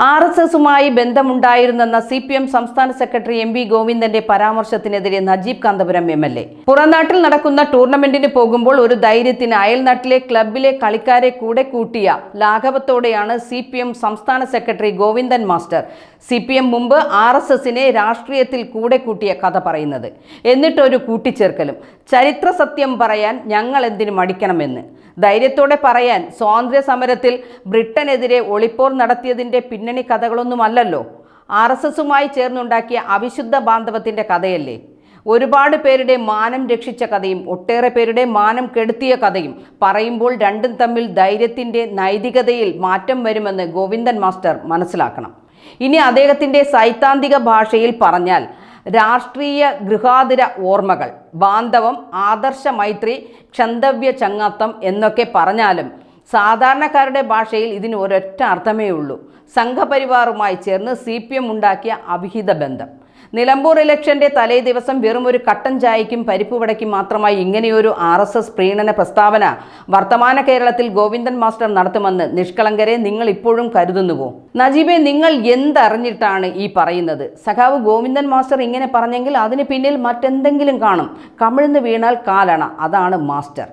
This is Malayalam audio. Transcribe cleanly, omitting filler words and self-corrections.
RSSുമായി ബന്ധമുണ്ടായിരുന്നെന്ന CPM സംസ്ഥാന സെക്രട്ടറി MV ഗോവിന്ദന്റെ പരാമർശത്തിനെതിരെ നജീബ് കാന്തപുരം MLA. പുറംനാട്ടിൽ നടക്കുന്ന ടൂർണമെന്റിന് പോകുമ്പോൾ ഒരു ധൈര്യത്തിന് അയൽനാട്ടിലെ ക്ലബിലെ കളിക്കാരെ കൂടെ കൂട്ടിയ ലാഘവത്തോടെയാണ് CPM സംസ്ഥാന സെക്രട്ടറി ഗോവിന്ദൻ മാസ്റ്റർ CPM മുമ്പ് RSSനെ രാഷ്ട്രീയത്തിൽ കൂടെ കൂട്ടിയ കഥ പറയുന്നത്. എന്നിട്ടൊരു കൂട്ടിച്ചേർക്കലും. ചരിത്ര സത്യം പറയാൻ ഞങ്ങൾ എന്തിനു മടിക്കണമെന്ന് ധൈര്യത്തോടെ പറയാൻ സ്വാതന്ത്ര്യ സമരത്തിൽ ബ്രിട്ടനെതിരെ ഒളിപ്പോർ നടത്തിയതിൻ്റെ പിന്നണി കഥകളൊന്നുമല്ലല്ലോ. RSSുമായി ചേർന്നുണ്ടാക്കിയ അവിശുദ്ധ ബാന്ധവത്തിൻ്റെ കഥയല്ലേ. ഒരുപാട് പേരുടെ മാനം രക്ഷിച്ച കഥയും ഒട്ടേറെ പേരുടെ മാനം കെടുത്തിയ കഥയും പറയുമ്പോൾ രണ്ടും തമ്മിൽ ധൈര്യത്തിൻ്റെ നൈതികതയിൽ മാറ്റം വരുമെന്ന് ഗോവിന്ദൻ മാസ്റ്റർ മനസ്സിലാക്കണം. ഇനി അദ്ദേഹത്തിൻ്റെ സൈദ്ധാന്തിക ഭാഷയിൽ പറഞ്ഞാൽ രാഷ്ട്രീയ ഗൃഹാതുര ഓർമ്മകൾ, ബാന്ധവം, ആദർശ മൈത്രി, ക്ഷന്തവ്യ ചങ്ങാത്തം എന്നൊക്കെ പറഞ്ഞാലും സാധാരണക്കാരുടെ ഭാഷയിൽ ഇതിന് ഒരൊറ്റ അർത്ഥമേ ഉള്ളൂ: സംഘപരിവാറുമായി ചേർന്ന് CPM ഉണ്ടാക്കിയ അവിഹിത ബന്ധം. നിലമ്പൂർ ഇലക്ഷന്റെ തലേ ദിവസം വെറും ഒരു കട്ടൻ ചായയ്ക്കും പരിപ്പുവടയ്ക്കും മാത്രമായി ഇങ്ങനെയൊരു RSS പ്രീണന പ്രസ്താവന വർത്തമാന കേരളത്തിൽ ഗോവിന്ദൻ മാസ്റ്റർ നടത്തുമെന്ന് നിഷ്കളങ്കരെ നിങ്ങൾ ഇപ്പോഴും കരുതുന്നുവോ? നജീബെ, നിങ്ങൾ എന്തറിഞ്ഞിട്ടാണ് ഈ പറയുന്നത്? സഖാവ് ഗോവിന്ദൻ മാസ്റ്റർ ഇങ്ങനെ പറഞ്ഞെങ്കിൽ അതിന് പിന്നിൽ മറ്റെന്തെങ്കിലും കാണും. കമിഴ്ന്ന് വീണാൽ കാലണ, അതാണ് മാസ്റ്റർ.